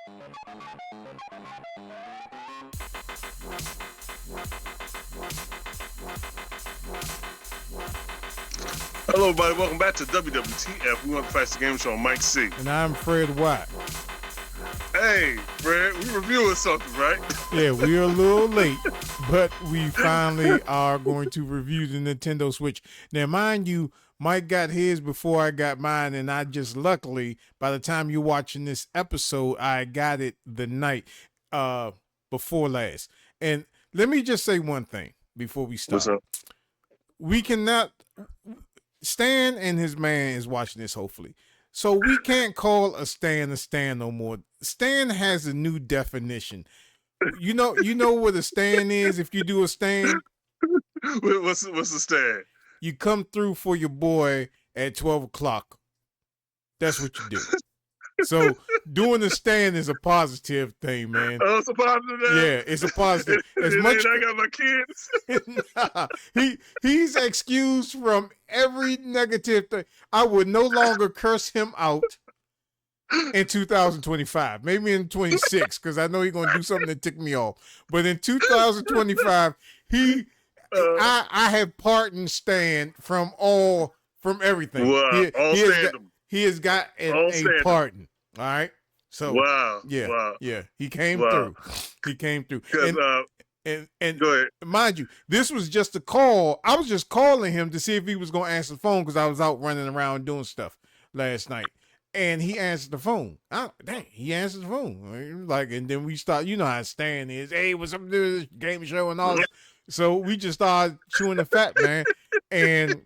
Hello, everybody. Welcome back to WWTF. We want to Fast the Game Show on MikeC. And I'm Fred White. Hey, Fred, we reviewing something, right? Yeah, we're a little late, but we finally are going to review the Nintendo Switch. Now, mind you, Mike got his before I got mine, and I just luckily, by the time you're watching this episode, I got it the night before last. And let me just say one thing before we start. What's up? We cannot... Stan and his man is watching this, hopefully. So we can't call a Stan no more. Stan has a new definition. You know what a Stan is if you do a Stan? What's the Stan? You come through for your boy at 12 o'clock. That's what you do. So doing a Stan is a positive thing, man. Oh, it's a positive now? Yeah, it's a positive. As much I got my kids. Nah, he's excused from every negative thing. I would no longer curse him out in 2025, maybe in 26, because I know he's gonna do something that tick me off. But in 2025, I have pardoned Stan from everything. Wow, He has got a pardon. All right. So yeah, he came through. He came through. And go ahead. Mind you, this was just a call. I was just calling him to see if he was going to answer the phone because I was out running around doing stuff last night. And he answered the phone. Dang, he answered the phone. And then we start, you know how Stan is. Hey, what's up to this game show and all that. So we just started chewing the fat, man. And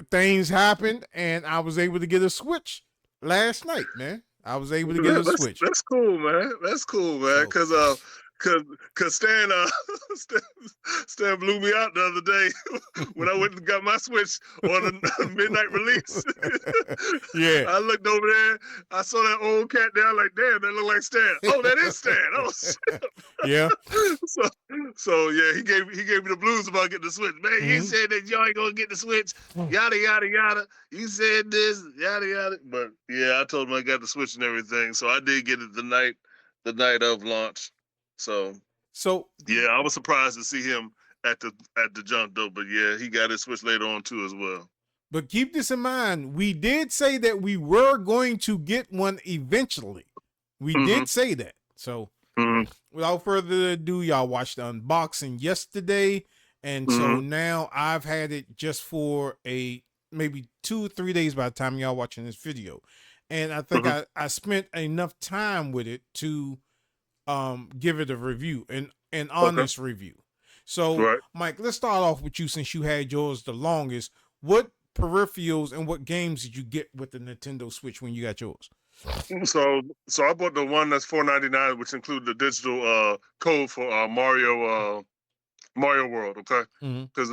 things happened, and I was able to get a Switch last night, man. I was able to get a Switch. That's cool, man. That's cool, man. Cause Stan blew me out the other day when I went and got my Switch on the midnight release. Yeah. I looked over there. I saw that old cat there. I'm like, damn, that look like Stan. Oh, that is Stan. Oh, shit. Yeah. So yeah, he gave me the blues about getting the Switch. Man, you said that y'all ain't gonna get the Switch. Yada yada yada. You said this, yada yada. But yeah, I told him I got the Switch and everything. So I did get it the night of launch. So yeah, I was surprised to see him at the jump though. But yeah, he got his Switch later on too as well. But keep this in mind. We did say that we were going to get one eventually. We did say that. So without further ado, y'all watched the unboxing yesterday. And so now I've had it just for maybe 2-3 days by the time y'all watching this video. And I think I spent enough time with it to give it a review, an honest review. So Mike, let's start off with you since you had yours the longest. What peripherals and what games did you get with the Nintendo Switch when you got yours? So I bought the one that's $4.99, which included the digital code for Mario World, okay? Because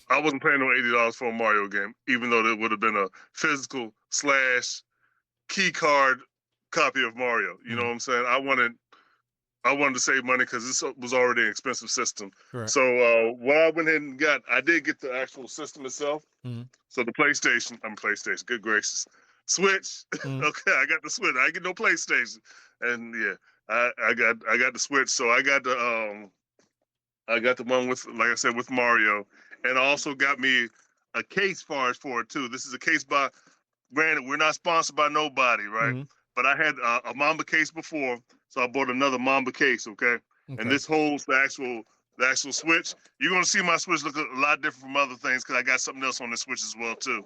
I wasn't paying no $80 for a Mario game, even though it would have been a physical / key card copy of Mario. You know what I'm saying? I wanted to save money because this was already an expensive system. Correct. So what I went ahead and got, I did get the actual system itself. So the PlayStation, good gracious. Switch. Okay, I got the Switch. I get no PlayStation. And yeah, I got the Switch. So I got the one with, like I said, with Mario. And I also got me a case for it too. This is a case by, granted, we're not sponsored by nobody, right? But I had a Mamba case before. So I bought another Mamba case, okay? And this holds the actual Switch. You're gonna see my Switch look a lot different from other things because I got something else on the Switch as well too.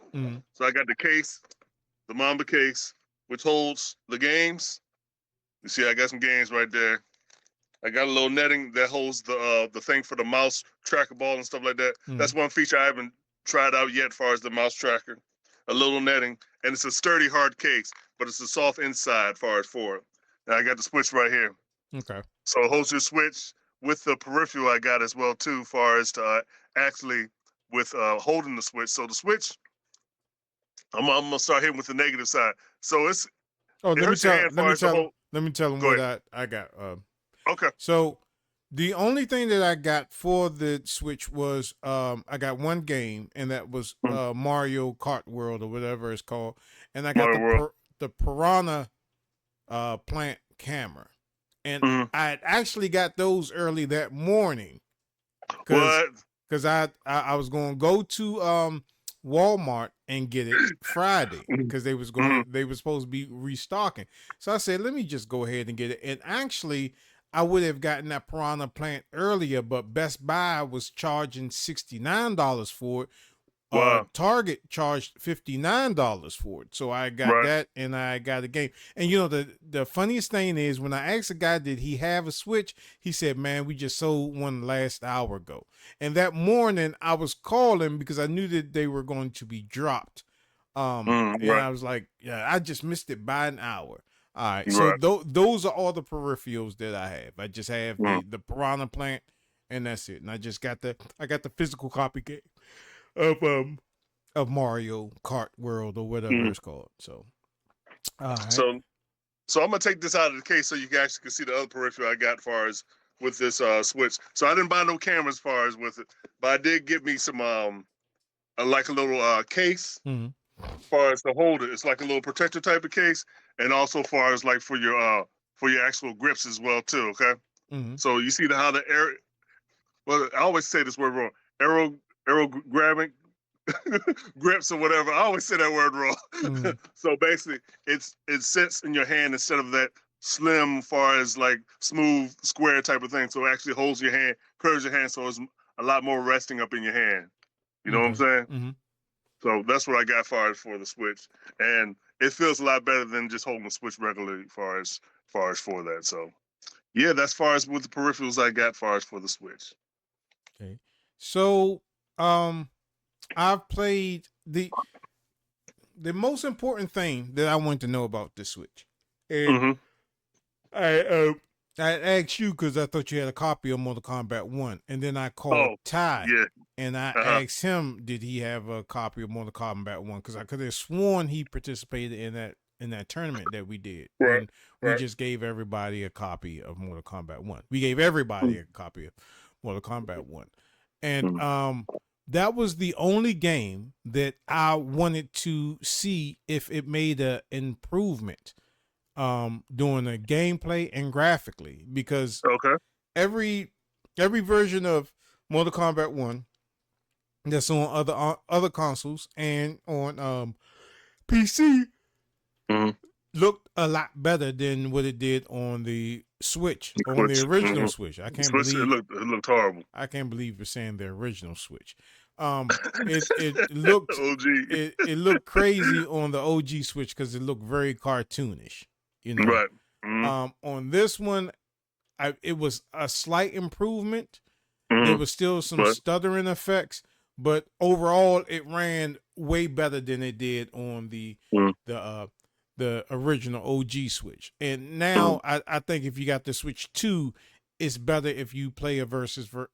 So I got the case, the Mamba case, which holds the games. You see, I got some games right there. I got a little netting that holds the thing for the mouse tracker ball and stuff like that. That's one feature I haven't tried out yet, as far as the mouse tracker. A little netting, and it's a sturdy, hard case, but it's a soft inside, as far as for it. And I got the Switch right here. Okay. So it holds your Switch with the peripheral I got as well too, far as to actually with holding the Switch. So the Switch, I'm gonna start hitting with the negative side. So it's let me tell them what I got. Okay. So the only thing that I got for the Switch was I got one game, and that was Mario Kart World or whatever it's called, and I got the Piranha Plant camera, and I actually got those early that morning. Because I was going to go to Walmart and get it Friday because they was supposed to be restocking. So I said, let me just go ahead and get it. And actually, I would have gotten that Piranha Plant earlier, but Best Buy was charging $69 for it. Wow. Target charged $59 for it. So I got that, and I got a game. And you know, the funniest thing is when I asked the guy, did he have a Switch? He said, man, we just sold one last hour ago. And that morning I was calling because I knew that they were going to be dropped. And I was like, yeah, I just missed it by an hour. All right. So those are all the peripherals that I have. I just have the Piranha Plant, and that's it. And I got the physical copy game of Mario Kart World or whatever it's called. So, so I'm gonna take this out of the case so you can see the other peripheral I got as far as with this Switch. So I didn't buy no camera as far as with it, but I did get me some like a little case as far as to hold it. It's like a little protector type of case, and also as far as like for your actual grips as well too. Okay, so you see how the air. Well, I always say this word wrong. Arrow grabbing grips or whatever. I always say that word wrong. So basically, it sits in your hand instead of that slim, far as like smooth square type of thing. So it actually holds your hand, curves your hand, so it's a lot more resting up in your hand. You know what I'm saying? So that's what I got far as for the Switch, and it feels a lot better than just holding the Switch regularly. Far as for that. So yeah, that's far as with the peripherals I got far as for the Switch. Okay, so. I've played the most important thing that I want to know about this Switch. And I asked you because I thought you had a copy of Mortal Kombat 1, and then I called Ty, and I asked him, did he have a copy of Mortal Kombat 1? Because I could have sworn he participated in that tournament that we did. And we just gave everybody a copy of Mortal Kombat 1. We gave everybody a copy of Mortal Kombat 1. And that was the only game that I wanted to see if it made an improvement doing the gameplay and graphically, because every version of Mortal Kombat 1 that's on other consoles and on PC looked a lot better than what it did on the Switch, on the original Switch. I can't believe it looked horrible. I can't believe you're saying the original Switch. It looked it looked crazy on the OG Switch because it looked very cartoonish, you know. On this one, it was a slight improvement. There was still some stuttering effects, but overall, it ran way better than it did on the original OG Switch. And now I think if you got the Switch 2, it's better if you play a versus, you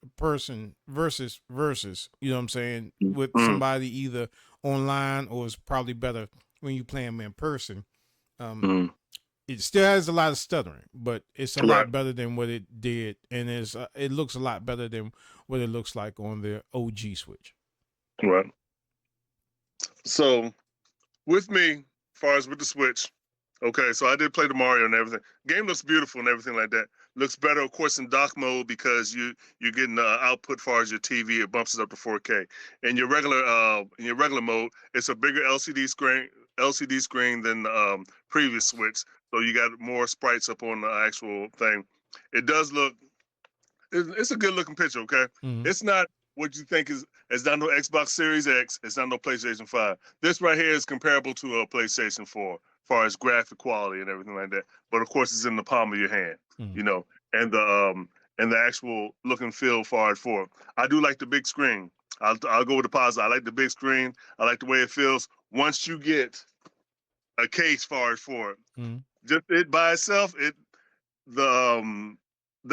know what I'm saying, with somebody either online, or it's probably better when you play them in person. It still has a lot of stuttering, but it's a lot better than what it did, and it looks a lot better than what it looks like on the OG Switch. Right. So, with me, as far as with the Switch, okay, so I did play the Mario and everything. Game looks beautiful and everything like that. Looks better, of course, in dock mode because you're getting the output as far as your TV. It bumps it up to 4K. In your regular mode, it's a bigger LCD screen than the previous Switch. So you got more sprites up on the actual thing. It does look. It's a good looking picture. Okay, it's not what you think is. It's not no Xbox Series X. It's not no PlayStation 5. This right here is comparable to a PlayStation 4 as far as graphic quality and everything like that. But of course, it's in the palm of your hand, you know, and the actual look and feel far for it. I do like the big screen. I'll go with the positive. I like the big screen. I like the way it feels. Once you get a case for it, just it by itself, the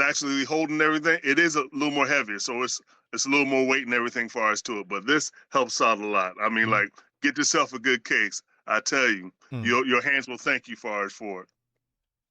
actually holding everything, it is a little more heavier. So it's a little more weight and everything far as to it. But this helps out a lot. I mean, like, get yourself a good case. I tell you, your hands will thank you for it.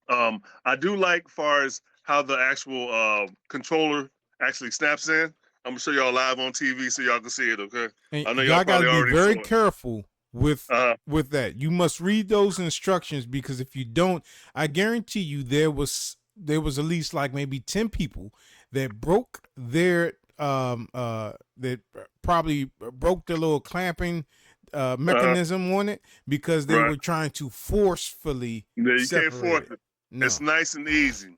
I do like far as how the actual controller actually snaps in. I'm gonna show y'all live on TV so y'all can see it. Okay. And I know y'all probably gotta be already very saw it. careful with that. You must read those instructions, because if you don't, I guarantee you there was at least like maybe 10 people that broke their that probably broke their little clamping mechanism on it, because they were trying to forcefully you separate can't force it. No. It's nice and easy.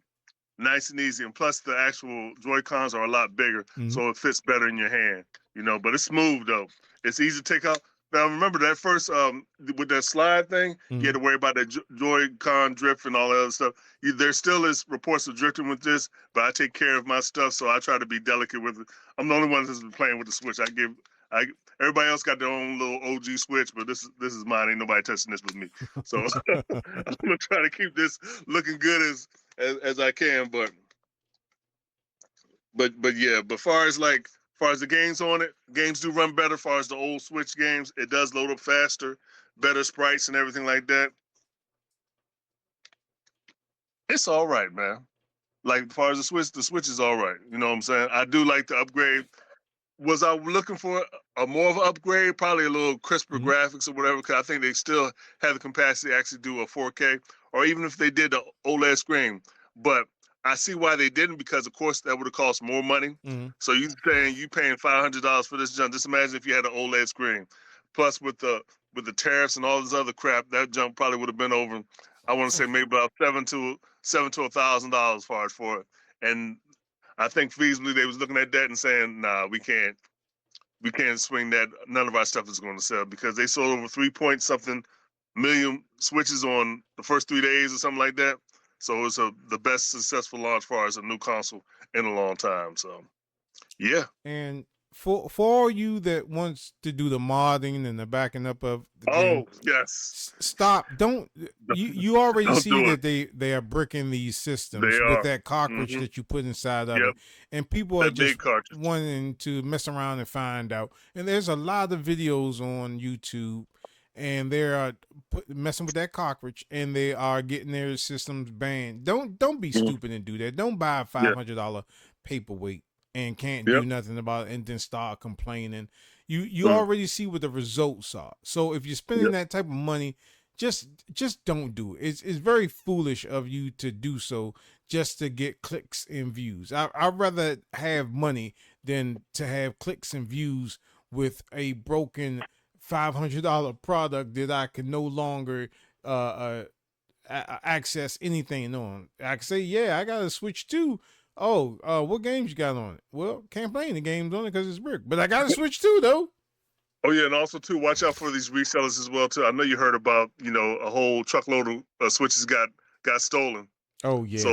And plus the actual Joy-Cons are a lot bigger, so it fits better in your hand, you know. But it's smooth though. It's easy to take out. Now remember that first with that slide thing, you had to worry about that Joy-Con drift and all that other stuff. There still is reports of drifting with this, but I take care of my stuff, so I try to be delicate with it. I'm the only one that's been playing with the Switch. Everybody else got their own little OG Switch, but this is mine. Ain't nobody touching this with me. So I'm gonna try to keep this looking good as I can, but yeah. But far as the games on it, games do run better. Far as the old Switch games, it does load up faster, better sprites and everything like that. It's all right, man. Like as far as the Switch is all right. You know what I'm saying? I do like the upgrade. Was I looking for a more of an upgrade? Probably a little crisper graphics or whatever, because I think they still have the capacity to actually do a 4K, or even if they did the OLED screen. But I see why they didn't, because of course that would have cost more money. So you paying $500 for this junk. Just imagine if you had an OLED screen. Plus with the tariffs and all this other crap, that junk probably would have been over. I want to say maybe about $700 to $1,000 as far as for it. And I think feasibly they was looking at that and saying, nah, we can't swing that. None of our stuff is going to sell, because they sold over 3-point-something million Switches on the first 3 days or something like that. So it's the best successful launch as far as a new console in a long time. So, yeah. And for all you that wants to do the modding and the backing up of the game, yes, stop. Don't you already don't see that they are bricking these systems with that cartridge that you put inside of it, and people are just wanting to mess around and find out. And there's a lot of videos on YouTube, and they are messing with that cartridge, and they are getting their systems banned. Don't be stupid and do that. Don't buy a $500 paperweight and can't do nothing about it, and then start complaining. You already see what the results are. So if you're spending that type of money, just don't do it. It's very foolish of you to do so just to get clicks and views. I'd rather have money than to have clicks and views with a broken $500 product that I can no longer access anything on. I can say, yeah, I got a Switch 2. Oh, what games you got on it? Well, can't play any games on it because it's brick. But I got a Switch 2 though. Oh yeah, and also too, watch out for these resellers as well too. I know you heard about, a whole truckload of Switches got stolen. Oh yeah. So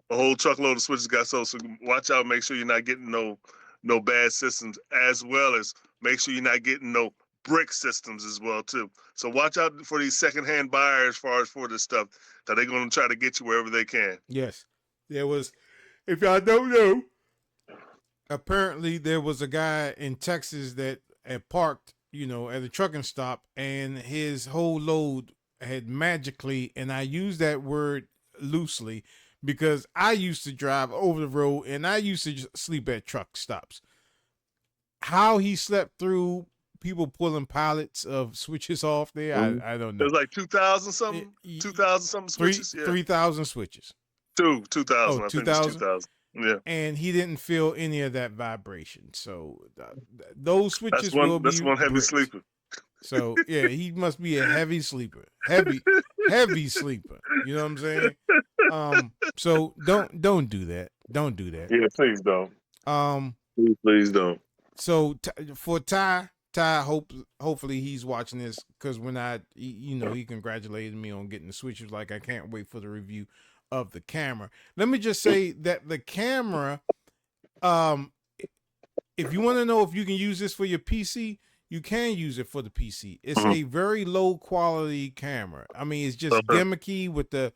a whole truckload of Switches got stolen. So watch out, make sure you're not getting no bad systems, as well as make sure you're not getting no brick systems as well too. So watch out for these secondhand buyers as far as for this stuff, that they're going to try to get you wherever they can. Yes, there was. If y'all don't know, apparently there was a guy in Texas that had parked, at a trucking stop, and his whole load had magically, and I use that word loosely because I used to drive over the road and I used to just sleep at truck stops. How he slept through people pulling pallets of Switches off there, I don't know. There's like 2,000 something Switches? 3,000 Switches. 2,000. Oh, 2,000. Yeah. And he didn't feel any of that vibration. So those Switches will be. That's one heavy sleeper. So yeah, he must be a heavy sleeper. Heavy sleeper. You know what I'm saying? So don't do that. Don't do that. Yeah, please don't. Please don't. So for Ty, hopefully he's watching this, because when he congratulated me on getting the Switch. He was like, I can't wait for the review of the camera. Let me just say that the camera, if you want to know if you can use this for your PC, you can use it for the PC. It's a very low quality camera. I mean, it's just gimmicky with the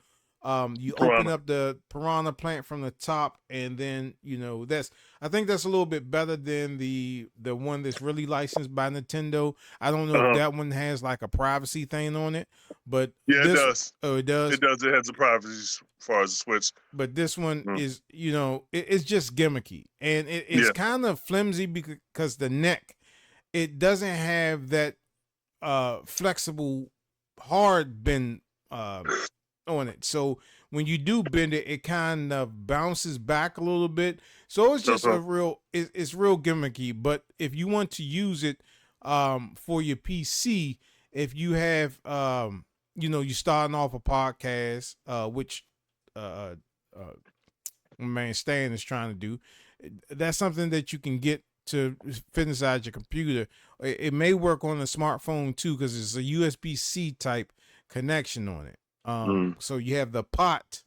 you open up the Piranha plant from the top, and then I think that's a little bit better than the one that's really licensed by Nintendo. I don't know if that one has like a privacy thing on it, but yeah, it does. Oh, it does. It does. It has a privacy as far as the Switch. But this one is, it's just gimmicky, and it's kind of flimsy because the neck, it doesn't have that flexible hard bend on it. So when you do bend it, it kind of bounces back a little bit. So it's just it's real gimmicky. But if you want to use it for your PC, if you have you're starting off a podcast, which man Stan is trying to do, that's something that you can get to fit inside your computer. It may work on a smartphone too because it's a USB-C type connection on it. So you have the pot,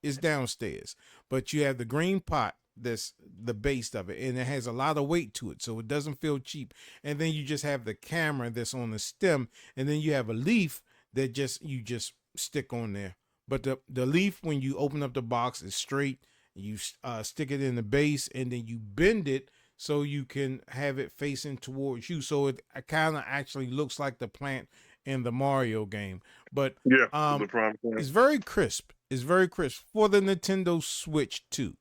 it's downstairs, but you have the green pot that's the base of it, and it has a lot of weight to it, so it doesn't feel cheap. And then you just have the camera that's on the stem, and then you have a leaf that you just stick on there. But the leaf, when you open up the box, is straight. You stick it in the base, and then you bend it so you can have it facing towards you. So it kind of actually looks like the plant in the Mario game. But it's very crisp. It's very crisp for the Nintendo Switch too.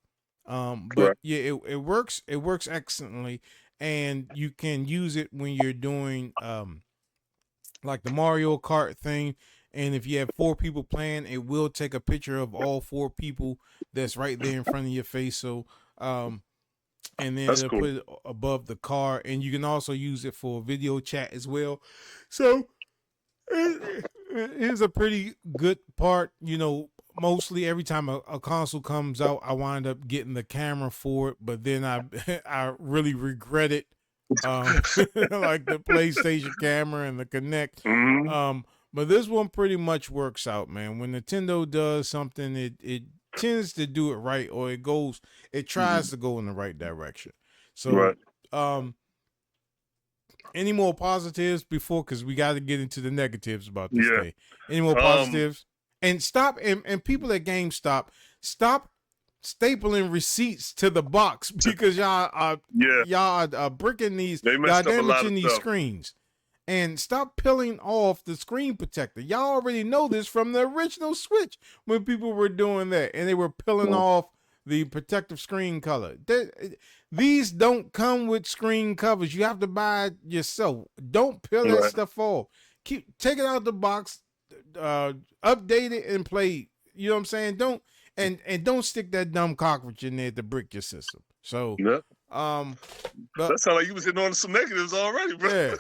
But yeah, it works. It works excellently, and you can use it when you're doing like the Mario Kart thing. And if you have 4 people playing, it will take a picture of all 4 people that's right there in front of your face. So, and then it'll put it above the car, and you can also use it for video chat as well. So, it is a pretty good part. Mostly every time a console comes out, I wind up getting the camera for it, but then I really regret it. Like the PlayStation camera and the Kinect. But this one pretty much works out, man. When Nintendo does something, it tends to do it right, or it tries to go in the right direction. So, any more positives before, because we got to get into the negatives about this day. Any more positives? And stop, and people at GameStop, stop stapling receipts to the box because y'all are bricking these, y'all damaging these screens. And stop peeling off the screen protector. Y'all already know this from the original Switch when people were doing that, and they were peeling off the protective screen color. These don't come with screen covers. You have to buy it yourself. Don't peel that stuff off. Take it out of the box, update it, and play. You know what I'm saying? Don't stick that dumb cockroach in there to brick your system. So, that sounds like you was hitting on some negatives already, bro. Yeah.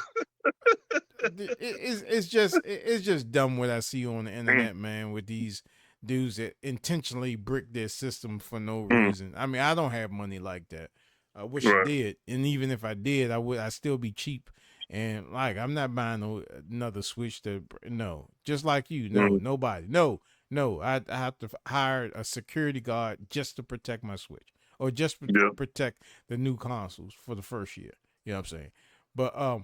It's just dumb what I see on the internet, man, with these dudes that intentionally brick their system for no reason. I mean, I don't have money like that. I wish I did, and even if I did, I'd still be cheap. And like, I'm not buying another Switch. Just like you, nobody, no. I have to hire a security guard just to protect my Switch, or just protect the new consoles for the first year. You know what I'm saying? But I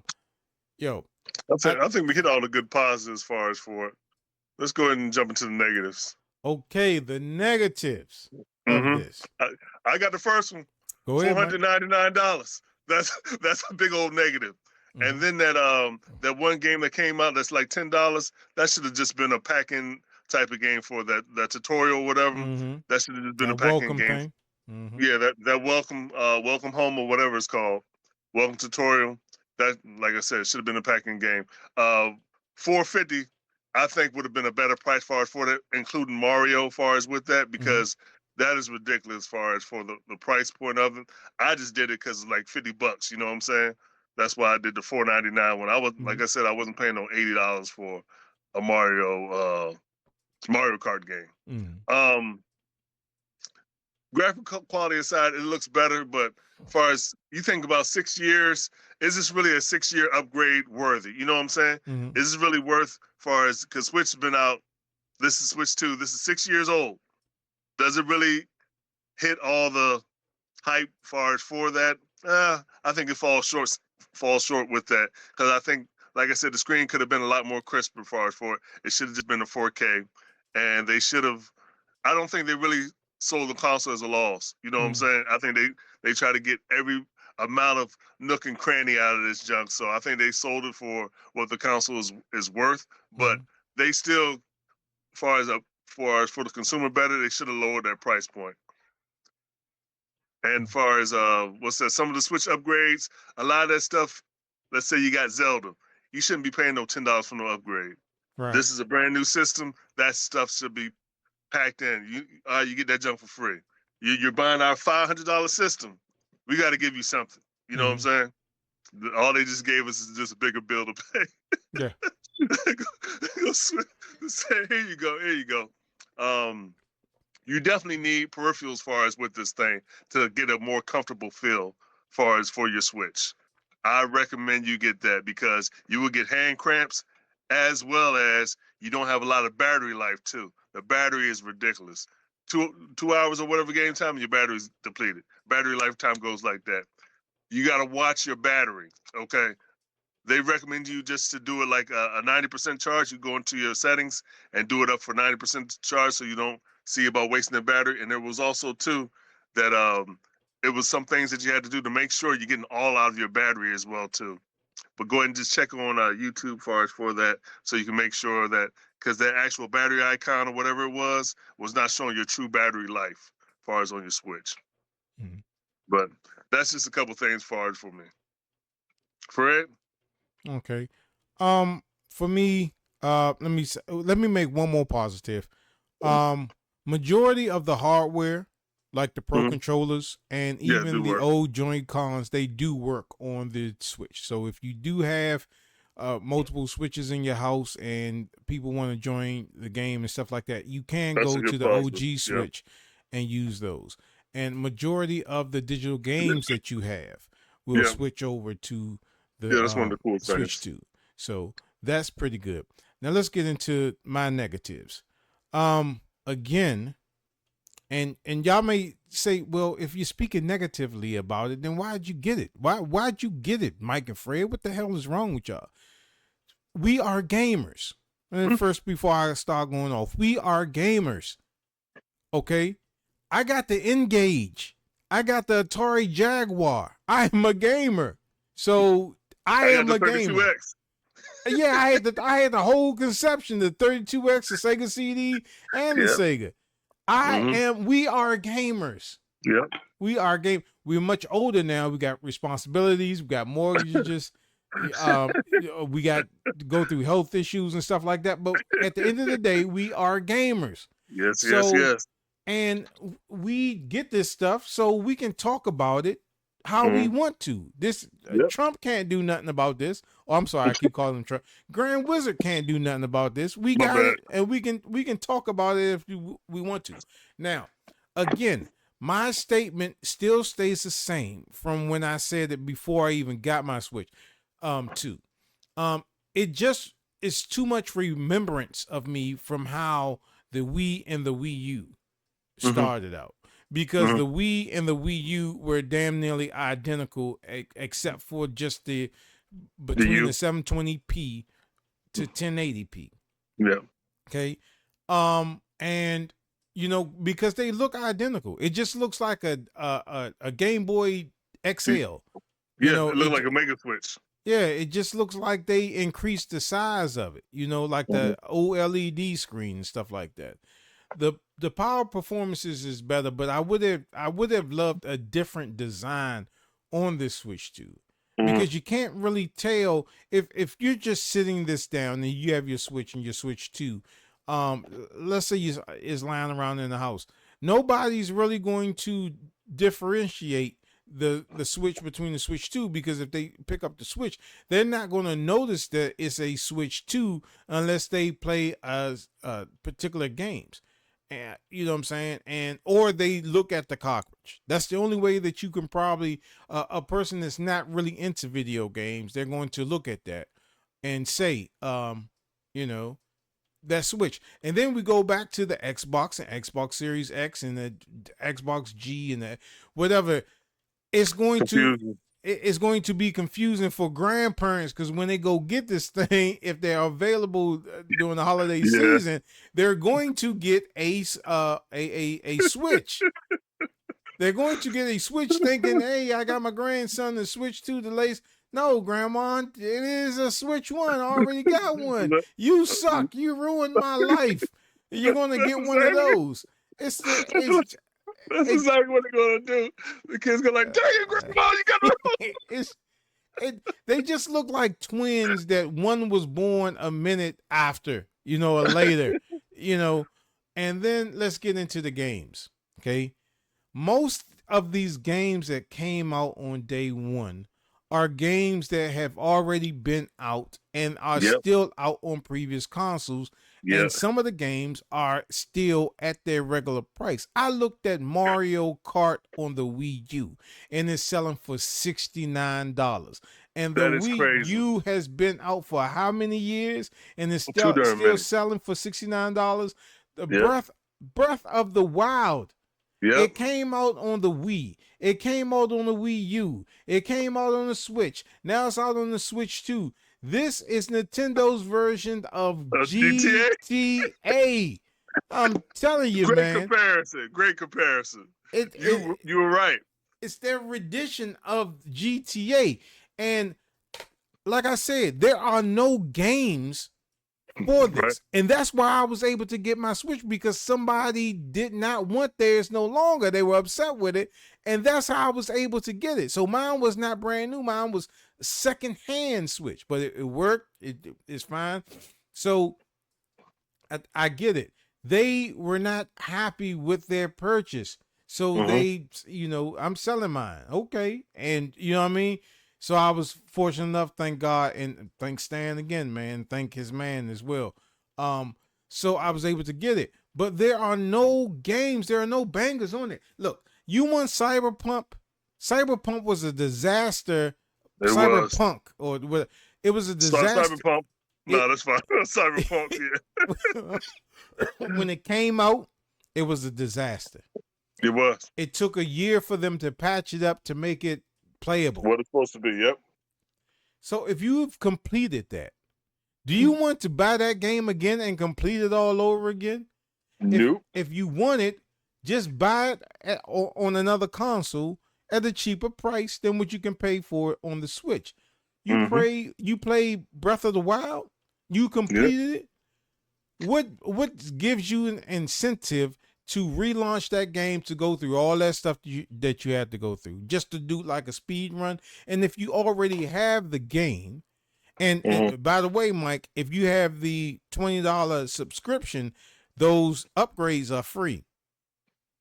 think we hit all the good positives as far as for it. Let's go ahead and jump into the negatives. Okay, the negatives of this. I got the first one. Go ahead. $499. That's a big old negative. And then that one game that came out that's like $10. That should have just been a pack-in type of game for that tutorial or whatever. That should have just been a pack-in game. Yeah, that welcome home or whatever it's called. Welcome tutorial. That, like I said, should have been a pack-in game. $450, I think, would have been a better price for that, including Mario, as far as with that, because that is ridiculous as far as for the price point of it. I just did it because it's like $50. You know what I'm saying? That's why I did the $499 when I was, like I said, I wasn't paying no $80 for a Mario Kart game. Graphic quality aside, it looks better, but as far as you think about 6 years, is this really a 6-year upgrade worthy? You know what I'm saying? Is this really worth, far as, because Switch has been out, this is Switch 2, this is 6 years old. Does it really hit all the hype far as for that? I think it falls short with that, because I think, like I said, the screen could have been a lot more crisp as far as for it. It should have just been a 4K, and they should have, I don't think they really sold the console as a loss. You know what I'm saying? I think they try to get every amount of nook and cranny out of this junk. So I think they sold it for what the console is worth. But they still, for the consumer better, they should have lowered that price point. And far as some of the Switch upgrades, a lot of that stuff, let's say you got Zelda. you shouldn't be paying no $10 for no upgrade. Right. This is a brand new system. That stuff should be packed in. You get that junk for free. You're buying our $500 system. We got to give you something. You know what I'm saying? All they just gave us is just a bigger bill to pay. Yeah. Here you go. Here you go. You definitely need peripherals as far as with this thing to get a more comfortable feel far as for your Switch. I recommend you get that because you will get hand cramps as well as you don't have a lot of battery life too. The battery is ridiculous. 2 hours or whatever game time, your battery's depleted. Battery lifetime goes like that. You got to watch your battery, okay? They recommend you just to do it like a 90% charge. You go into your settings and do it up for 90% charge so you don't see about wasting the battery. And there was also, too, that it was some things that you had to do to make sure you're getting all out of your battery as well, too. But go ahead and just check on YouTube for that so you can make sure that, because that actual battery icon or whatever it was not showing your true battery life as far as on your Switch. But that's just a couple things far as for me. Fred? Okay. For me, let me make one more positive. Majority of the hardware, like the Pro controllers and even the old Joy-Cons, they do work on the Switch. So if you do have multiple Switches in your house and people want to join the game and stuff like that, you can go to the OG Switch and use those. And majority of the digital games that you have will switch over to the that's one of the cool Switch 2. So that's pretty good. Now let's get into my negatives. Again, and y'all may say, well, if you're speaking negatively about it, then why'd you get it? Why'd you get it, Mike and Fred? What the hell is wrong with y'all? We are gamers. And first, before I start going off, we are gamers. Okay? I got the N-Gage. I got the Atari Jaguar. I am a gamer. So I am a gamer. Yeah, I had the whole conception, the 32X, the Sega CD, and the Sega. We are gamers. Yeah. We are we're much older now. We got responsibilities, we got mortgages, we got to go through health issues and stuff like that. But at the end of the day, we are gamers. Yes. And we get this stuff so we can talk about it how we want to. This Trump can't do nothing about this. Oh, I'm sorry, I keep calling him Trump. Grand Wizard can't do nothing about this. We got it, and we can talk about it if we want to. Now, again, my statement still stays the same from when I said it before I even got my Switch. It just is too much remembrance of me from how the Wii and the Wii U started out. Because the Wii and the Wii U were damn nearly identical, except for just between the 720p to 1080p. Yeah. Okay. And because they look identical, it just looks like a Game Boy XL. It looked like a Mega Switch. Yeah, it just looks like they increased the size of it. Like the OLED screen and stuff like that. The power performances is better, but I would have loved a different design on this Switch 2 because you can't really tell if you're just sitting this down and you have your Switch and your Switch 2. Let's say is lying around in the house. Nobody's really going to differentiate the Switch between the Switch 2 because if they pick up the Switch, they're not going to notice that it's a Switch 2 unless they play particular games. And you know what I'm saying? Or they look at the cockroach. That's the only way that you can probably a person that's not really into video games, they're going to look at that and say, that Switch. And then we go back to the Xbox and Xbox Series X and the Xbox G and the whatever. It's going to be confusing for grandparents because when they go get this thing, if they're available during the holiday season, they're going to get a Switch. They're going to get a Switch thinking, hey, I got my grandson to switch to the latest. No, Grandma, it is a Switch 1. I already got one. You suck. You ruined my life. You're going to get one of those. That's exactly what they're gonna do. The kids go like, "Dang it, Grandma, you got to." They just look like twins that one was born a minute after, or later, you know. And then let's get into the games. Okay. Most of these games that came out on day one are games that have already been out and are still out on previous consoles. And some of the games are still at their regular price. I looked at Mario Kart on the Wii U and it's selling for $69. And the Wii U has been out for how many years? And it's still selling for $69. The Breath of the Wild. It came out on the Wii. It came out on the Wii U. It came out on the Switch. Now it's out on the Switch too. This is Nintendo's version of GTA. I'm telling you, man. Great comparison. You were right. It's their rendition of GTA. And like I said, there are no games for this. Right. And that's why I was able to get my Switch, because somebody did not want theirs no longer. They were upset with it. And that's how I was able to get it. So mine was not brand new. Mine was secondhand Switch, but it worked. It's fine. So I get it. They were not happy with their purchase. So they, I'm selling mine. Okay. And you know what I mean? So I was fortunate enough, thank God, and thank Stan again, man. Thank his man as well. So I was able to get it. But there are no games. There are no bangers on it. Look, you want Cyberpunk? Cyberpunk was a disaster. Cyberpunk, or what? It was a disaster. Cyberpunk. No, that's fine. Cyberpunk, yeah. When it came out, it was a disaster. It was. It took a year for them to patch it up to make it playable. What it's supposed to be, yep. So if you've completed that, do you want to buy that game again and complete it all over again? Nope. If you want it, just buy it on another console at a cheaper price than what you can pay for it on the Switch. You play Breath of the Wild, you completed it. What gives you an incentive to relaunch that game, to go through all that stuff that you had to go through, just to do like a speed run? And if you already have the game, and by the way, Mike, if you have the $20 subscription, those upgrades are free.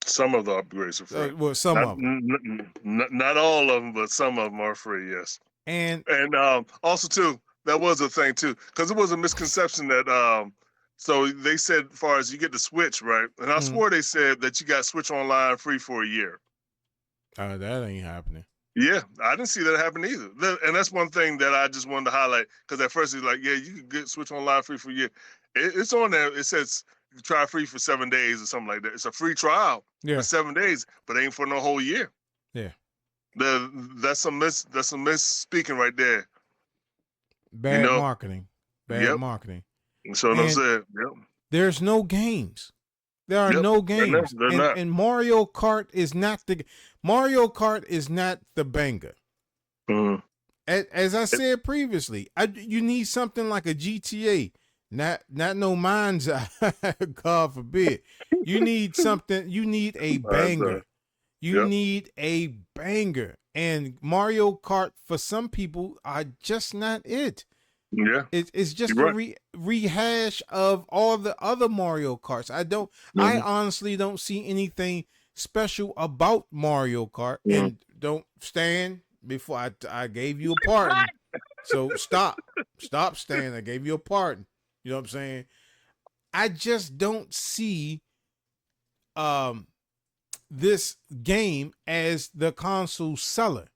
Some of the upgrades are free. Well, some of them. Not all of them, but some of them are free, yes. And also, too, that was a thing, too, because it was a misconception that so they said, as far as you get the Switch, right? And I swore they said that you got Switch Online free for a year. That ain't happening. Yeah, I didn't see that happen either. And that's one thing that I just wanted to highlight, because at first it's like, yeah, you can get Switch Online free for a year. It's on there. It says try free for 7 days or something like that. It's a free trial for 7 days, but it ain't for no whole year. Yeah. That's some misspeaking right there. Bad marketing. Bad marketing. So I'm saying, there's no games. There are no games. They're not. And Mario Kart is not the banger. As I said previously, you need something like a GTA, not no Mind's Eye, God forbid. You need something. You need a banger. You need a banger. And Mario Kart, for some people, are just not it. Yeah, it's just a rehash of all the other Mario Karts. I honestly don't see anything special about Mario Kart. And don't stand before I gave you a pardon. So stop, Stan. I gave you a pardon. You know what I'm saying? I just don't see this game as the console seller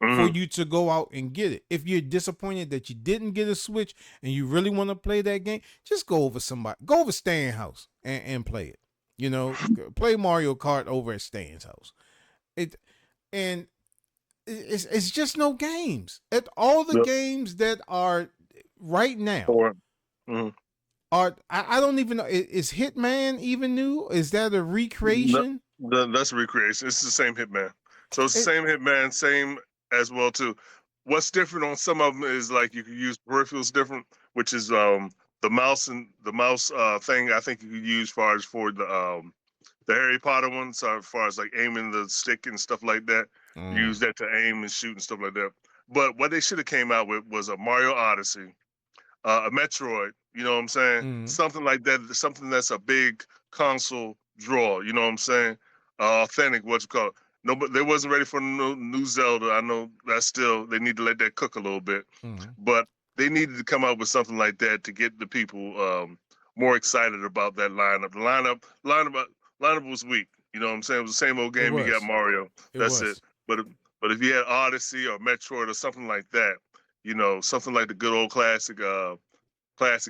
for you to go out and get it. If you're disappointed that you didn't get a Switch and you really want to play that game, just go over Stan's house and play it. You know, play Mario Kart over at Stan's house. It's just no games. All the games that are right now are, I don't even know. Is Hitman even new? Is that a recreation? That's a recreation. It's the same Hitman. So it's the same Hitman, same as well too. What's different on some of them is like you can use peripherals different, which is the mouse thing. I think you could use for the Harry Potter one. So as far as like aiming the stick and stuff like that, use that to aim and shoot and stuff like that. But what they should have came out with was a Mario Odyssey, a Metroid. You know what I'm saying? Something like that. Something that's a big console draw. You know what I'm saying? Authentic. What's it called? No, but they wasn't ready for new Zelda. I know that's still they need to let that cook a little bit, but they needed to come out with something like that to get the people more excited about that lineup. The lineup was weak. You know what I'm saying? It was the same old game. You got Mario. That's it. But if you had Odyssey or Metroid or something like that, you know, something like the good old classic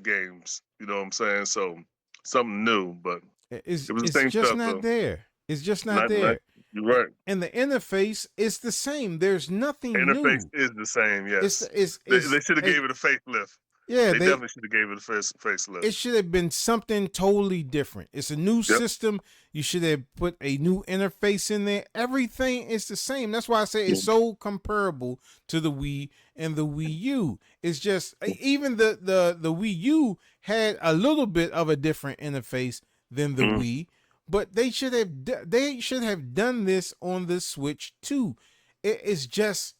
games. You know what I'm saying? So something new, but it was the same just stuff, not though. there. It's just not there. You're right. And the interface is the same. There's nothing interface new. is the same. Yes, they should have gave it a facelift. Yeah, they definitely should have gave it a facelift. It should have been something totally different. It's a new system. You should have put a new interface in there. Everything is the same. That's why I say it's so comparable to the Wii and the Wii U. It's just even the Wii U had a little bit of a different interface than the Wii, but they should have done this on the Switch too. It's just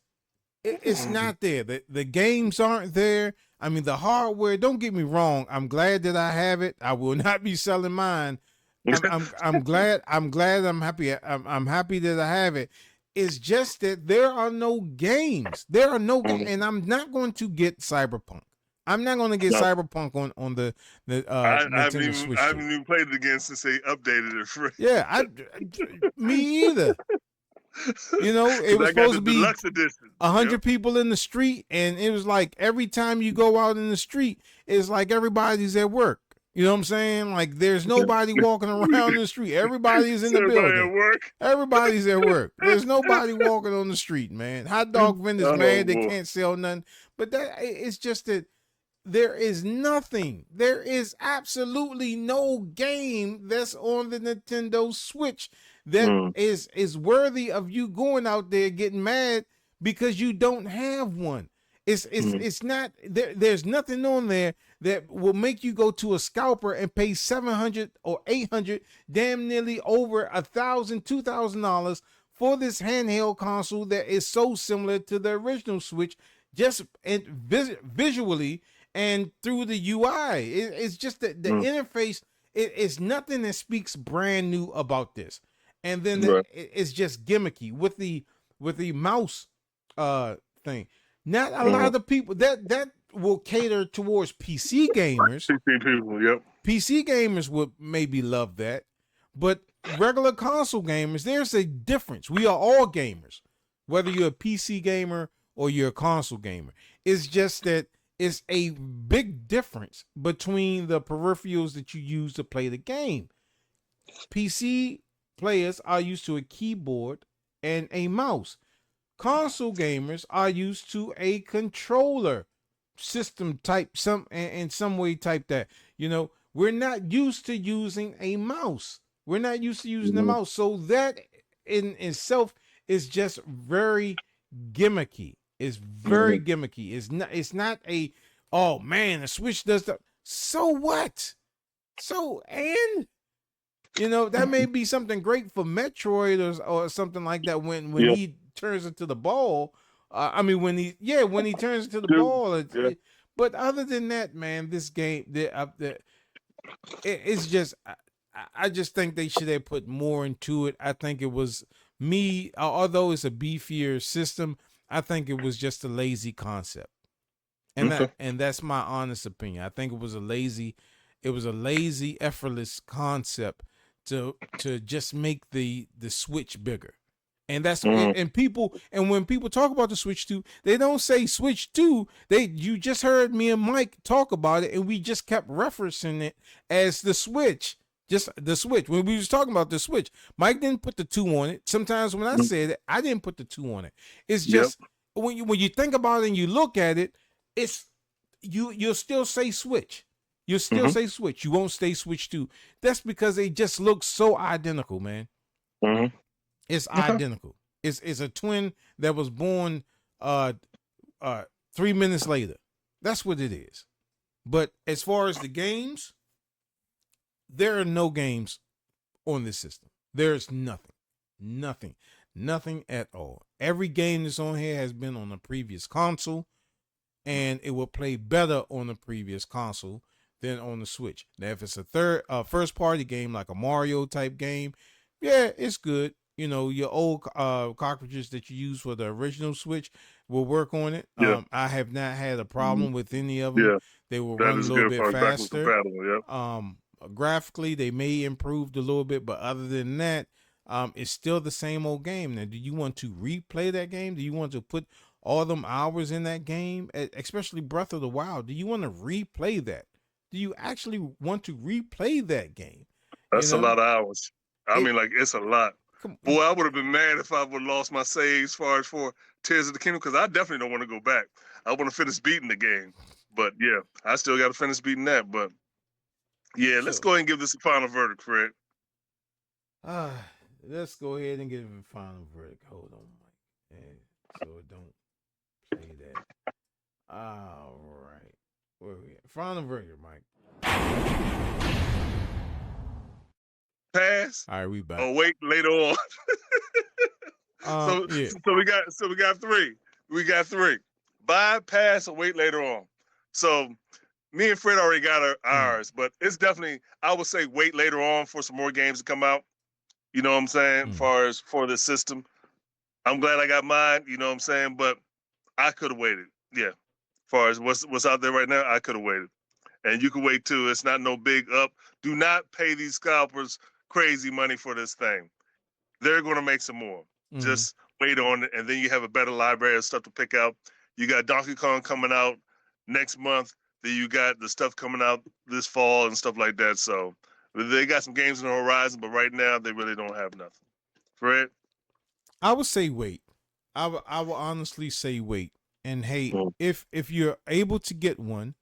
it's not there. The games aren't there. I mean, the hardware, don't get me wrong. I'm glad that I have it. I will not be selling mine. I'm glad. I'm happy. I'm happy that I have it. It's just that there are no games. There are no games, and I'm not going to get Cyberpunk. I'm not going to get Cyberpunk on the Nintendo Switch. I haven't even played it again since they updated it. For yeah, me either. You know, it was supposed to be 100 people in the street, and it was like every time you go out in the street, it's like everybody's at work. You know what I'm saying? Like there's nobody walking around in the street. Everybody's in the building. At work. Everybody's at work. There's nobody walking on the street, man. Hot dog vendors mad they can't sell nothing. But that it's just that there is nothing. There is absolutely no game that's on the Nintendo Switch that is worthy of you going out there getting mad because you don't have one. It's not there. There's nothing on there that will make you go to a scalper and pay $700 or $800, damn nearly over $1,000, $2,000 for this handheld console that is so similar to the original Switch, just visually and through the UI. It's just that the interface. It's nothing that speaks brand new about this. And then it's just gimmicky with the mouse thing. Not a lot of the people that will cater towards PC gamers. PC people, yep. PC gamers would maybe love that, but regular console gamers, there's a difference. We are all gamers, whether you're a PC gamer or you're a console gamer. It's just that it's a big difference between the peripherals that you use to play the game. PC players are used to a keyboard and a mouse. Console gamers are used to a controller system type, in some way type that. You know, we're not used to using a mouse. We're not used to using the mouse. So that in itself is just very gimmicky. It's very gimmicky. It's not a, oh man, the Switch does that. So what? So, and you know, that may be something great for Metroid or something like that when he turns into the ball. When he turns into the ball. But other than that, man, this game, it's just, I just think they should have put more into it. I think it was although it's a beefier system, I think it was just a lazy concept. And that's my honest opinion. I think it was a lazy, effortless concept to just make the Switch bigger. And that's and when people talk about the Switch 2, they don't say Switch 2. You just heard me and Mike talk about it, and we just kept referencing it as the Switch. Just the Switch. When we was talking about the Switch, Mike didn't put the 2 on it. Sometimes when I said it, I didn't put the 2 on it. It's just when you think about it and you look at it, it's you'll still say Switch. You'll still say Switch. You won't say Switch 2. That's because they just look so identical, man. It's identical. It's a twin that was born 3 minutes later. That's what it is. But as far as the games, there are no games on this system. There's nothing. Nothing at all. Every game that's on here has been on the previous console, and it will play better on the previous console than on the Switch. Now, if it's a first party game like a Mario type game, yeah, it's good. You know, your old cartridges that you use for the original Switch will work on it. Yeah. I have not had a problem with any of them. Yeah. They will That run a is little good bit for backwards faster. compatible. Yep. Graphically, they may improved a little bit, but other than that, it's still the same old game. Now, do you want to replay that game? Do you want to put all them hours in that game, especially Breath of the Wild? Do you want to replay that? Do you actually want to replay that game? That's a lot of hours. I mean, like, it's a lot. Boy, I would have been mad if I would have lost my save as far as for Tears of the Kingdom, because I definitely don't want to go back. I want to finish beating the game. But yeah, I still got to finish beating that. But yeah, let's go ahead and give this a final verdict, Fred. Let's go ahead and give it a final verdict. Hold on, Mike. So it don't play that. All right. Where we at? Final verdict, Mike. Pass. All right, we back. Oh, wait, later on. So we got three. We got three. Buy, pass, or wait later on. So me and Fred already got ours, but it's definitely, I would say, wait later on for some more games to come out. You know what I'm saying? As far as for this system, I'm glad I got mine. You know what I'm saying? But I could have waited. Yeah. As far as what's out there right now, I could have waited. And you can wait too. It's not no big up. Do not pay these scalpers crazy money for this thing. They're going to make some more. Just wait on it, and then you have a better library of stuff to pick out. You got Donkey Kong coming out next month. Then you got the stuff coming out this fall and stuff like that. So they got some games on the horizon, but right now they really don't have nothing. Fred? I would say wait. I will honestly say wait. And hey, if you're able to get one,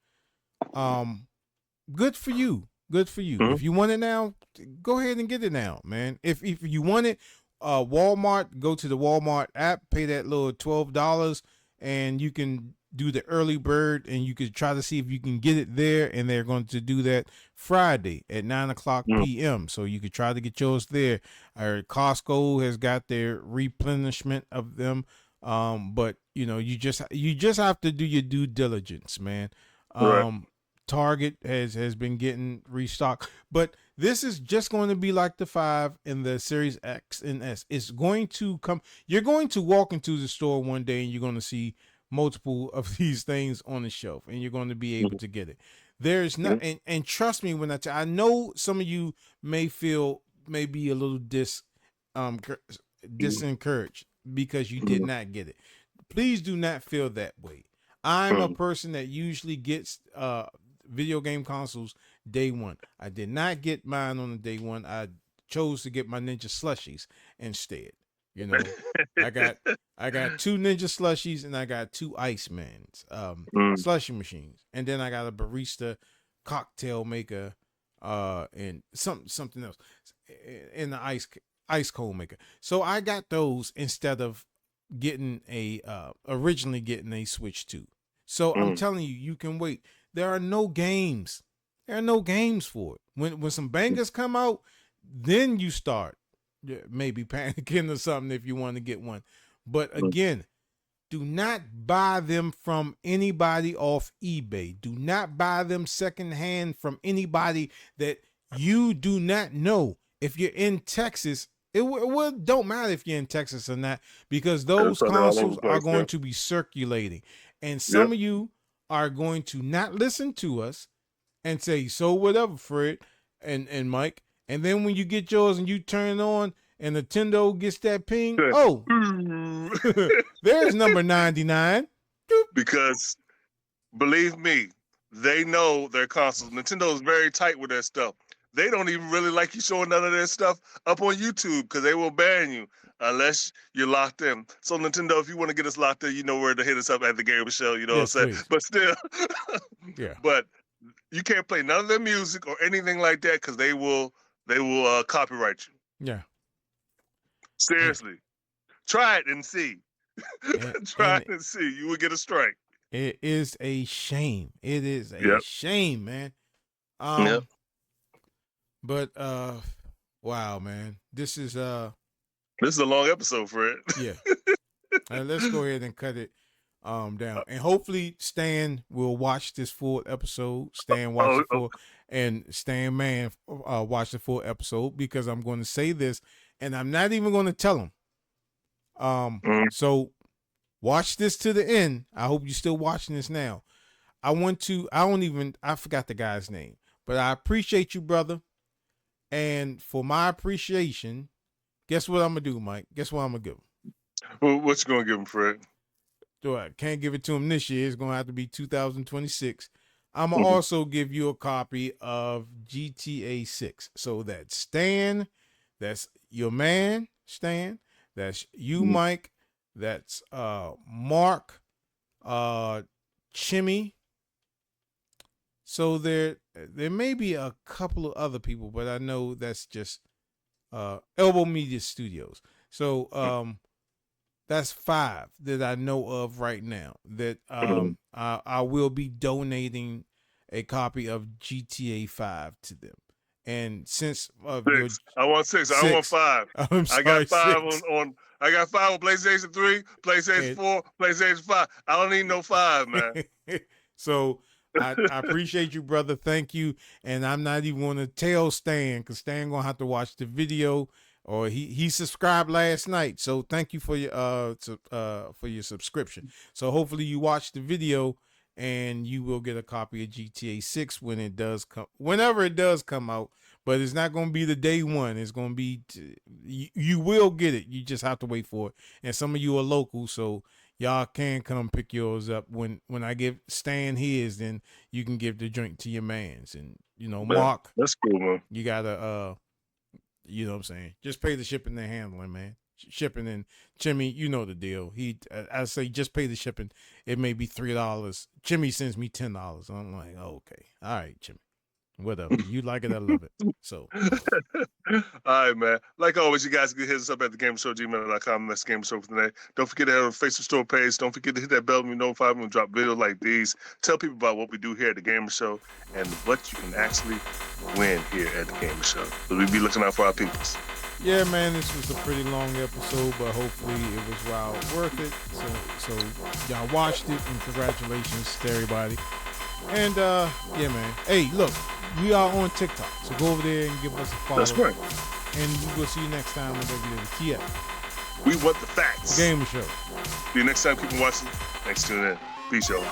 good for you. Good for you. If you want it now, go ahead and get it now, man. If you want it, Walmart, go to the Walmart app, pay that little $12, and you can do the early bird, and you can try to see if you can get it there. And they're going to do that Friday at 9:00 p.m. So you could try to get yours there. Costco has got their replenishment of them, but you know, you just have to do your due diligence, man. Right. Target has been getting restocked, but this is just going to be like the 5 and the Series X and S. It's going to come. You're going to walk into the store one day and you're going to see multiple of these things on the shelf, and you're going to be able to get it. There's not, and trust me when I know some of you may be a little disencouraged because you did not get it. Please do not feel that way. I'm a person that usually gets video game consoles day one. I did not get mine on the day one. I chose to get my Ninja Slushies instead. You know, I got 2 Ninja Slushies and I got 2 Iceman's slushy machines, and then I got a barista cocktail maker and something else in the ice cold maker. So I got those instead of getting originally getting a Switch 2. So I'm telling you, you can wait. There are no games. There are no games for it. When some bangers come out, then you start maybe panicking or something if you want to get one. But again, do not buy them from anybody off eBay. Do not buy them secondhand from anybody that you do not know. If you're in Texas, it don't matter if you're in Texas or not, because those consoles are going to be circulating. And some of you are going to not listen to us and say, so whatever, Fred and Mike. And then when you get yours and you turn it on and Nintendo gets that ping, there's number 99. Because believe me, they know their consoles. Nintendo is very tight with their stuff. They don't even really like you showing none of their stuff up on YouTube because they will ban you unless you're locked in. So Nintendo, if you want to get us locked in, you know where to hit us up at the Game Show. You know what I'm saying? Please. But still, But you can't play none of their music or anything like that because they will copyright you. Yeah. Seriously, try it and see. Try it and see. You will get a strike. It is a shame. It is a shame, man. But wow, man, this is This is a long episode, Fred. Yeah. Let's go ahead and cut it down. And hopefully Stan will watch this full episode. Stan watch the full and Stan Man watch the full episode, because I'm going to say this and I'm not even going to tell him. So watch this to the end. I hope you're still watching this now. I forgot the guy's name, but I appreciate you, brother. And for my appreciation, guess what I'm going to do, Mike? Guess what I'm going to give him? Well, what you going to give him, Fred? I can't give it to him this year. It's going to have to be 2026. I'm going to also give you a copy of GTA 6. So that's Stan. That's your man, Stan. That's you, Mike. That's Mark, Chimmy. So there may be a couple of other people, but I know that's just Elbow Media Studios. So that's 5 that I know of right now that I will be donating a copy of GTA 5 to them. And since I want 6. I want 5. I'm sorry, I got 5 6. I got 5 on PlayStation 3, PlayStation 4, PlayStation 5. I don't need no 5, man. So I appreciate you, brother. Thank you. And I'm not even going to tell Stan, because Stan going to have to watch the video, or he subscribed last night. So thank you for your subscription. So hopefully you watch the video and you will get a copy of GTA 6 when it does come, whenever it does come out. But it's not going to be the day one. It's going to be, you will get it. You just have to wait for it. And some of you are local, so y'all can come pick yours up. When I give Stan his, then you can give the drink to your mans. And, Mark. That's cool, man. You got to, you know what I'm saying? Just pay the shipping and handling, man. Shipping, and Jimmy, you know the deal. I say just pay the shipping. It may be $3. Jimmy sends me $10. I'm like, oh, okay. All right, Jimmy. Whatever. You like it, I love it. So, all right, man. Like always, you guys can hit us up at thegamershow@gmail.com. That's the Gamer Show for today. Don't forget to head on the Facebook store page. Don't forget to hit that bell to be notified when we drop videos like these. Tell people about what we do here at the Gamer Show and what you can actually win here at the Gamer Show. So we'll be looking out for our peoples. Yeah, man, this was a pretty long episode, but hopefully it was well worth it. So y'all watched it, and congratulations to everybody. And yeah, man. Hey, look, we are on TikTok, so go over there and give us a follow. That's right. And we'll see you next time on WWTF. We want the facts. Gamer Show. See you next time. Keep on watching. Thanks for tuning in. Peace, y'all.